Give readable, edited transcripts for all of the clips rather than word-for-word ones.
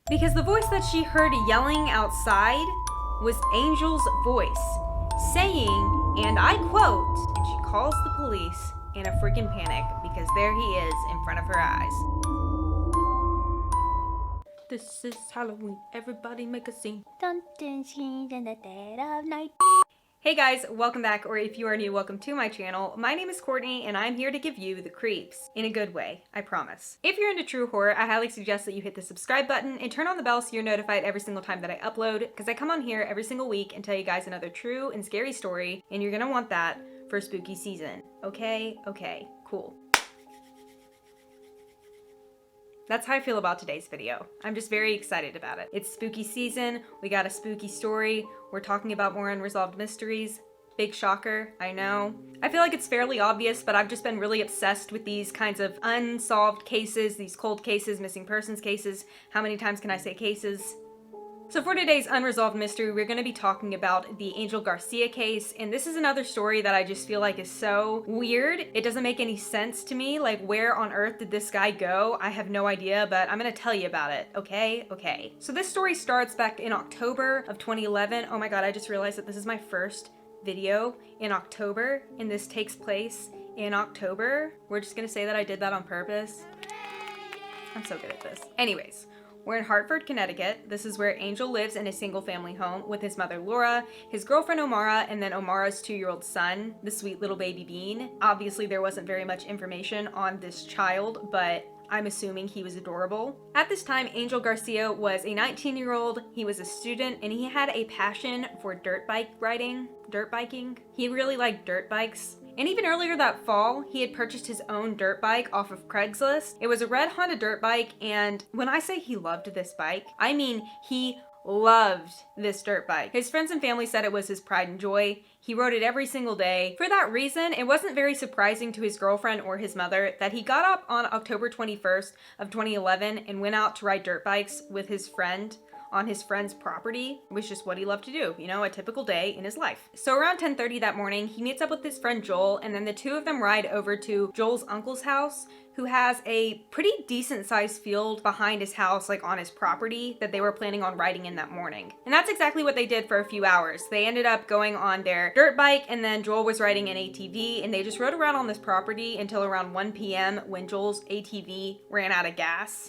Because the voice that she heard yelling outside was Angel's voice, saying, and I quote, and she calls the police in a freaking panic because there he is in front of her eyes. This is Halloween, everybody make a scene. Don't dance in the dead of night. Hey guys, welcome back, or if you are new, welcome to my channel. My name is Courtney, and I'm here to give you the creeps. In a good way, I promise. If you're into true horror, I highly suggest that you hit the subscribe button and turn on the bell so you're notified every single time that I upload, because I come on here every single week and tell you guys another true and scary story, and you're gonna want that for spooky season. Okay, cool. That's how I feel about today's video. I'm just very excited about it. It's spooky season, we got a spooky story, we're talking about more unresolved mysteries. Big shocker, I know. I feel like it's fairly obvious, but I've just been really obsessed with these kinds of unsolved cases, these cold cases, missing persons cases. How many times can I say cases? So for today's unresolved mystery, we're going to be talking about the Angel Garcia case, and this is another story that I just feel like is so weird. It doesn't make any sense to me, like where on earth did this guy go? I have no idea, but I'm going to tell you about it, okay? So this story starts back in October of 2011. Oh my god, I just realized that this is my first video in October, and this takes place in October. We're just going to say that I did that on purpose. I'm so good at this. Anyways. We're in Hartford, Connecticut. This is where Angel lives in a single family home with his mother Laura, his girlfriend Omara, and then Omara's 2-year-old son, the sweet little baby Bean. Obviously there wasn't very much information on this child, but I'm assuming he was adorable. At this time, Angel Garcia was a 19-year-old, he was a student, and he had a passion for dirt biking. He really liked dirt bikes. And even earlier that fall, he had purchased his own dirt bike off of Craigslist. It was a red Honda dirt bike, and when I say he loved this bike, I mean he loved this dirt bike. His friends and family said it was his pride and joy. He rode it every single day. For that reason, it wasn't very surprising to his girlfriend or his mother that he got up on October 21st of 2011 and went out to ride dirt bikes with his friend on his friend's property. It was just what he loved to do, you know, a typical day in his life. So around 10:30 that morning, he meets up with his friend Joel, and then the two of them ride over to Joel's uncle's house, who has a pretty decent sized field behind his house, like on his property, that they were planning on riding in that morning. And that's exactly what they did for a few hours. They ended up going on their dirt bike, and then Joel was riding an ATV, and they just rode around on this property until around 1 p.m. when Joel's ATV ran out of gas.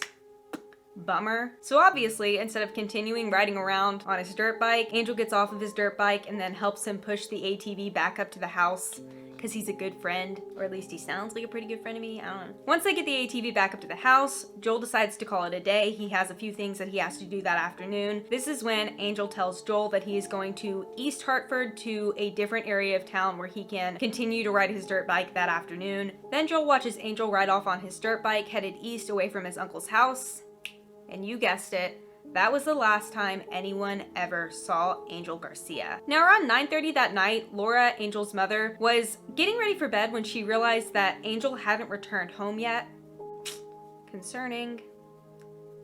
Bummer. So obviously, instead of continuing riding around on his dirt bike, Angel gets off of his dirt bike and then helps him push the ATV back up to the house because he's a good friend, or at least he sounds like a pretty good friend to me. I don't know. Once they get the ATV back up to the house, Joel decides to call it a day. He has a few things that he has to do that afternoon. This is when Angel tells Joel that he is going to East Hartford, to a different area of town where he can continue to ride his dirt bike that afternoon. Then Joel watches Angel ride off on his dirt bike headed east away from his uncle's house. And you guessed it, that was the last time anyone ever saw Angel Garcia. Now around 9:30 that night, Laura, Angel's mother, was getting ready for bed when she realized that Angel hadn't returned home yet. Concerning.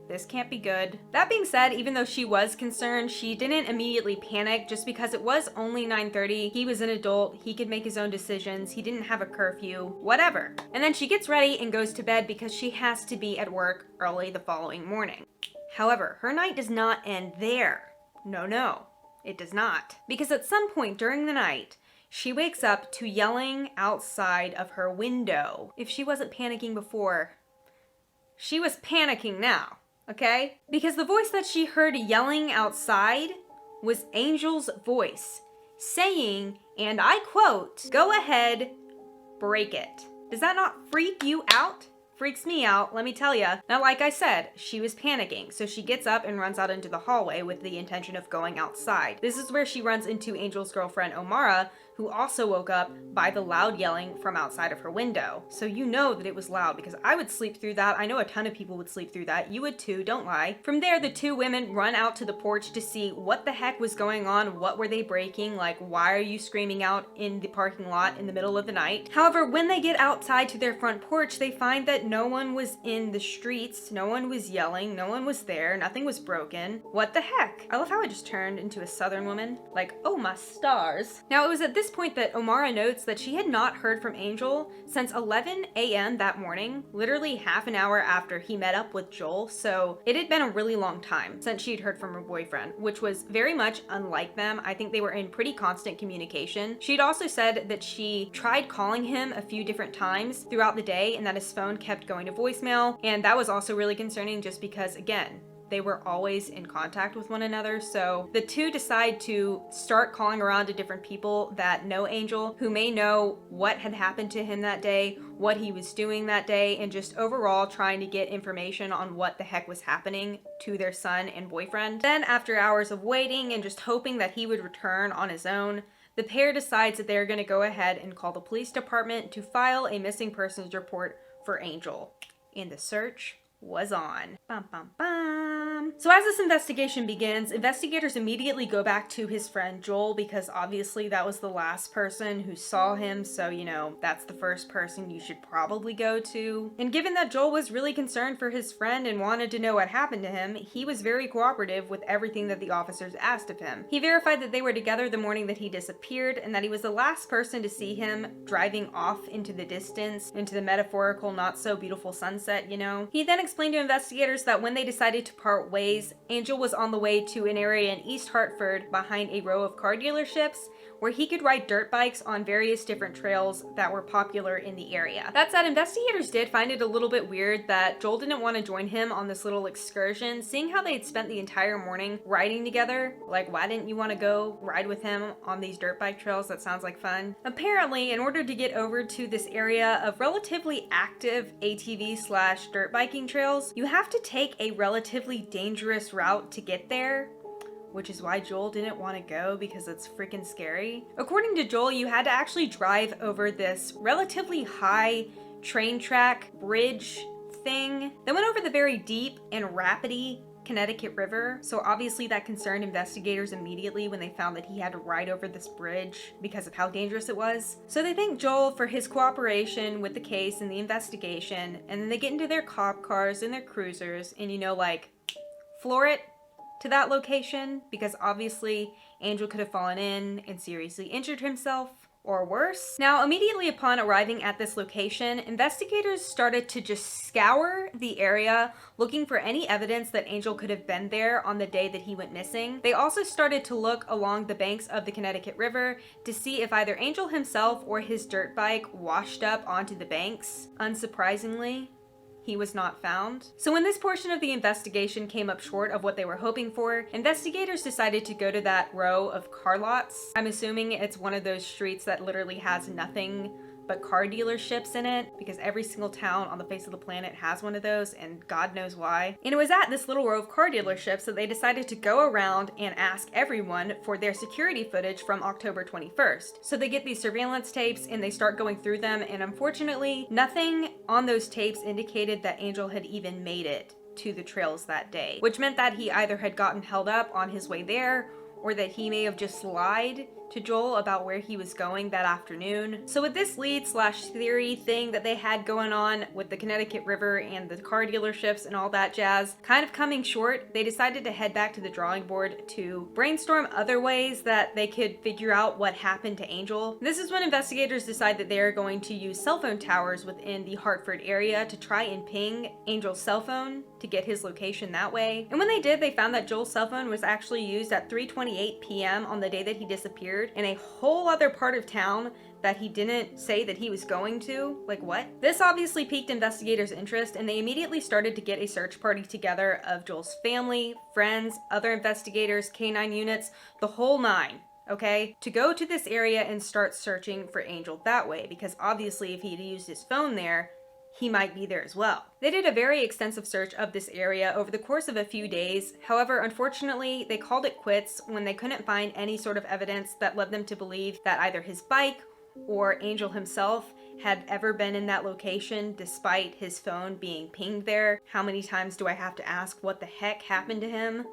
This can't be good. That being said, even though she was concerned, she didn't immediately panic just because it was only 9:30. He was an adult, he could make his own decisions, he didn't have a curfew, whatever. And then she gets ready and goes to bed because she has to be at work early the following morning. However, her night does not end there. No, it does not. Because at some point during the night, she wakes up to yelling outside of her window. If she wasn't panicking before, she was panicking now. Okay? Because the voice that she heard yelling outside was Angel's voice, saying, and I quote, "Go ahead, break it." Does that not freak you out? Freaks me out, let me tell ya. Now, like I said, she was panicking, so she gets up and runs out into the hallway with the intention of going outside. This is where she runs into Angel's girlfriend, Omara, who also woke up by the loud yelling from outside of her window. So you know that it was loud, because I would sleep through that. I know a ton of people would sleep through that. You would too, don't lie. From there, the two women run out to the porch to see what the heck was going on. What were they breaking? Like, why are you screaming out in the parking lot in the middle of the night? However, when they get outside to their front porch, they find that no one was in the streets. No one was yelling. No one was there. Nothing was broken. What the heck? I love how I just turned into a southern woman. Like, oh my stars. Now, it was at this this point that Omara notes that she had not heard from Angel since 11 a.m. that morning, literally half an hour after he met up with Joel, so it had been a really long time since she'd heard from her boyfriend, which was very much unlike them. I think they were in pretty constant communication. She'd also said that she tried calling him a few different times throughout the day and that his phone kept going to voicemail, and that was also really concerning just because, again, they were always in contact with one another. So the two decide to start calling around to different people that know Angel, who may know what had happened to him that day, what he was doing that day, and just overall trying to get information on what the heck was happening to their son and boyfriend. Then after hours of waiting and just hoping that he would return on his own, the pair decides that they're going to go ahead and call the police department to file a missing persons report for Angel. And the search was on. Bum, bum, bum. So as this investigation begins, investigators immediately go back to his friend Joel because obviously that was the last person who saw him, so you know, that's the first person you should probably go to. And given that Joel was really concerned for his friend and wanted to know what happened to him, he was very cooperative with everything that the officers asked of him. He verified that they were together the morning that he disappeared and that he was the last person to see him driving off into the distance, into the metaphorical not so beautiful sunset, you know. He then explained to investigators that when they decided to part ways, Angel was on the way to an area in East Hartford behind a row of car dealerships where he could ride dirt bikes on various different trails that were popular in the area. That said, investigators did find it a little bit weird that Joel didn't want to join him on this little excursion, seeing how they had spent the entire morning riding together. Like, why didn't you want to go ride with him on these dirt bike trails? That sounds like fun. Apparently, in order to get over to this area of relatively active ATV/dirt biking trails, you have to take a relatively dangerous route to get there, which is why Joel didn't want to go because it's freaking scary. According to Joel, you had to actually drive over this relatively high train track bridge thing that went over the very deep and rapidy Connecticut River. So obviously that concerned investigators immediately when they found that he had to ride over this bridge because of how dangerous it was. So they thank Joel for his cooperation with the case and the investigation, and then they get into their cop cars and their cruisers and, you know, like, floor it to that location because obviously Angel could have fallen in and seriously injured himself or worse. Now, immediately upon arriving at this location, investigators started to just scour the area looking for any evidence that Angel could have been there on the day that he went missing. They also started to look along the banks of the Connecticut River to see if either Angel himself or his dirt bike washed up onto the banks. Unsurprisingly, he was not found. So when this portion of the investigation came up short of what they were hoping for, investigators decided to go to that row of car lots. I'm assuming it's one of those streets that literally has nothing but car dealerships in it, because every single town on the face of the planet has one of those, and God knows why. And it was at this little row of car dealerships that they decided to go around and ask everyone for their security footage from October 21st. So they get these surveillance tapes and they start going through them, and unfortunately, nothing on those tapes indicated that Angel had even made it to the trails that day, which meant that he either had gotten held up on his way there or that he may have just lied to Joel about where he was going that afternoon. So with this lead/theory thing that they had going on with the Connecticut River and the car dealerships and all that jazz kind of coming short, they decided to head back to the drawing board to brainstorm other ways that they could figure out what happened to Angel. This is when investigators decide that they are going to use cell phone towers within the Hartford area to try and ping Angel's cell phone to get his location that way. And when they did, they found that Joel's cell phone was actually used at 3:28 p.m. on the day that he disappeared in a whole other part of town that he didn't say that he was going to. Like, what? This obviously piqued investigators' interest, and they immediately started to get a search party together of Joel's family, friends, other investigators, canine units, the whole nine. Okay, to go to this area and start searching for Angel that way, because obviously if he'd used his phone there, he might be there as well. They did a very extensive search of this area over the course of a few days. However, unfortunately, they called it quits when they couldn't find any sort of evidence that led them to believe that either his bike or Angel himself had ever been in that location despite his phone being pinged there. How many times do I have to ask what the heck happened to him?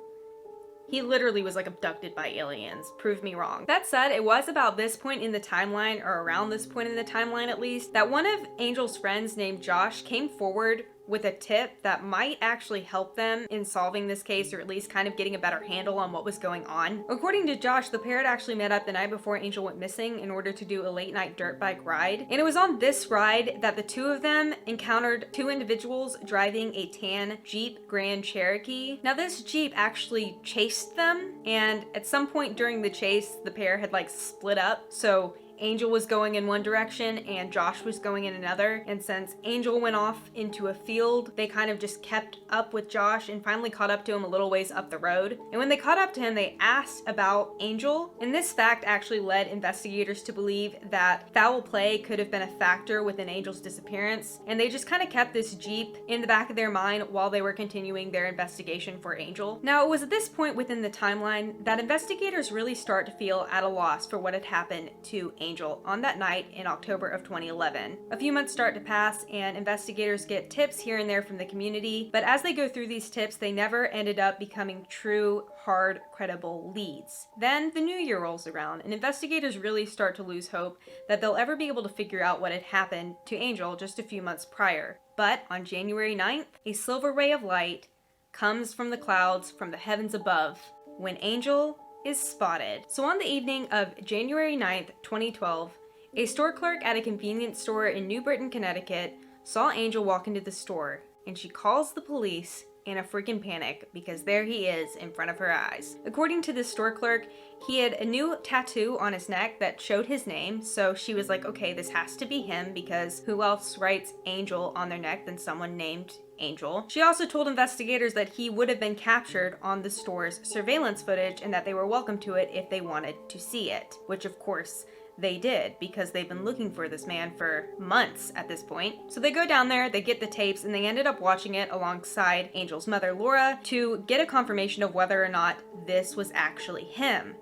He literally was like abducted by aliens. Prove me wrong. That said, it was about this point in the timeline, or around this point in the timeline at least, that one of Angel's friends named Josh came forward with a tip that might actually help them in solving this case, or at least kind of getting a better handle on what was going on. According to Josh, the pair had actually met up the night before Angel went missing in order to do a late night dirt bike ride. And it was on this ride that the two of them encountered two individuals driving a tan Jeep Grand Cherokee. Now this Jeep actually chased them, and at some point during the chase, the pair had like split up. So Angel was going in one direction and Josh was going in another, and since Angel went off into a field, they kind of just kept up with Josh and finally caught up to him a little ways up the road. And when they caught up to him, they asked about Angel, and this fact actually led investigators to believe that foul play could have been a factor within Angel's disappearance, and they just kind of kept this Jeep in the back of their mind while they were continuing their investigation for Angel. Now, it was at this point within the timeline that investigators really start to feel at a loss for what had happened to Angel on that night in October of 2011. A few months start to pass and investigators get tips here and there from the community, but as they go through these tips, they never ended up becoming true, hard, credible leads. Then the new year rolls around and investigators really start to lose hope that they'll ever be able to figure out what had happened to Angel just a few months prior. But on January 9th, a silver ray of light comes from the clouds from the heavens above when Angel is spotted. So on the evening of January 9th, 2012, a store clerk at a convenience store in New Britain, Connecticut, saw Angel walk into the store, and she calls the police in a freaking panic because there he is in front of her eyes. According to this store clerk, he had a new tattoo on his neck that showed his name, so she was like, okay, this has to be him because who else writes Angel on their neck than someone named Angel? She also told investigators that he would have been captured on the store's surveillance footage and that they were welcome to it if they wanted to see it, which of course they did because they've been looking for this man for months at this point. So they go down there, they get the tapes, and they ended up watching it alongside Angel's mother, Laura, to get a confirmation of whether or not this was actually him.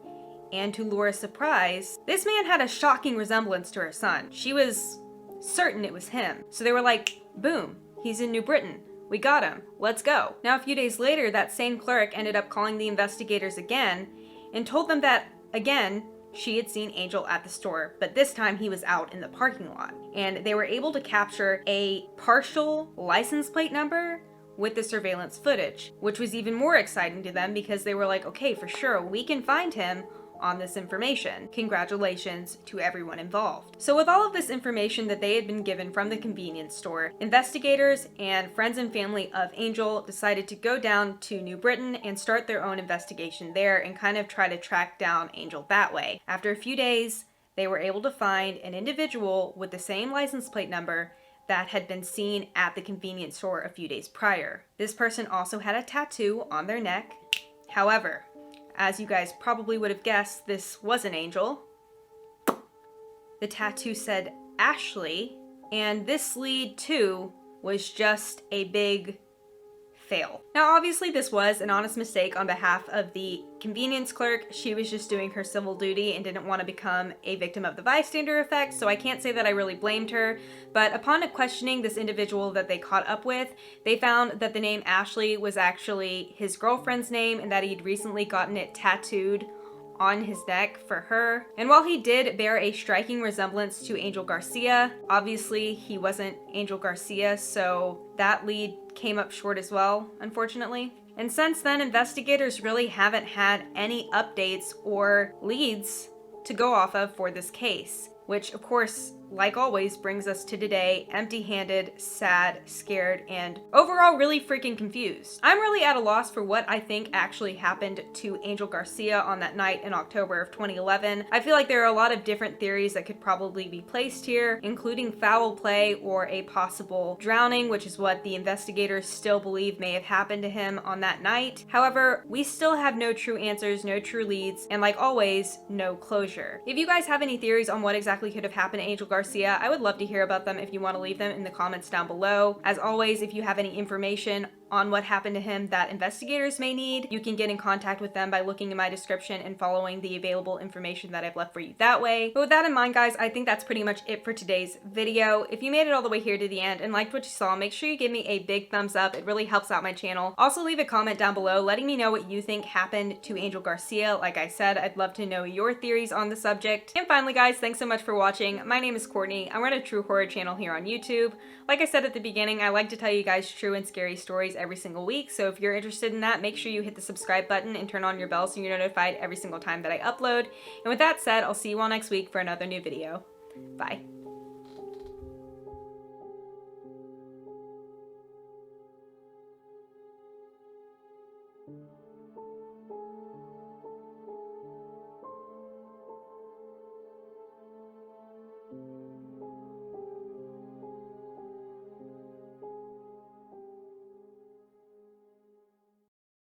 And to Laura's surprise, this man had a shocking resemblance to her son. She was certain it was him. So they were like, boom, he's in New Britain. We got him. Let's go. Now, a few days later, that same clerk ended up calling the investigators again and told them that, again, she had seen Angel at the store, but this time he was out in the parking lot. And they were able to capture a partial license plate number with the surveillance footage, which was even more exciting to them because they were like, okay, for sure, we can find him on this information. Congratulations to everyone involved. So with all of this information that they had been given from the convenience store, investigators and friends and family of Angel decided to go down to New Britain and start their own investigation there and kind of try to track down Angel that way. After a few days, they were able to find an individual with the same license plate number that had been seen at the convenience store a few days prior. This person also had a tattoo on their neck. However, as you guys probably would have guessed, this wasn't Angel. The tattoo said Ashley, and this lead too was just a big fail. Now, obviously this was an honest mistake on behalf of the convenience clerk. She was just doing her civil duty and didn't want to become a victim of the bystander effect, so I can't say that I really blamed her. But upon questioning this individual that they caught up with, they found that the name Ashley was actually his girlfriend's name and that he'd recently gotten it tattooed on his neck for her. And while he did bear a striking resemblance to Angel Garcia, obviously he wasn't Angel Garcia, so that lead came up short as well, unfortunately. And since then, investigators really haven't had any updates or leads to go off of for this case, which of course, like always, brings us to today, empty-handed, sad, scared, and overall really freaking confused. I'm really at a loss for what I think actually happened to Angel Garcia on that night in October of 2011. I feel like there are a lot of different theories that could probably be placed here, including foul play or a possible drowning, which is what the investigators still believe may have happened to him on that night. However, we still have no true answers, no true leads, and like always, no closure. If you guys have any theories on what exactly could have happened to Angel Garcia, I would love to hear about them if you want to leave them in the comments down below. As always, if you have any information on what happened to him that investigators may need, you can get in contact with them by looking in my description and following the available information that I've left for you that way. But with that in mind, guys, I think that's pretty much it for today's video. If you made it all the way here to the end and liked what you saw, make sure you give me a big thumbs up. It really helps out my channel. Also, leave a comment down below letting me know what you think happened to Angel Garcia. Like I said, I'd love to know your theories on the subject. And finally, guys, thanks so much for watching. My name is Courtney. I run a true horror channel here on YouTube. Like I said at the beginning, I like to tell you guys true and scary stories every single week, so if you're interested in that, make sure you hit the subscribe button and turn on your bell so you're notified every single time that I upload. And with that said, I'll see you all next week for another new video. Bye.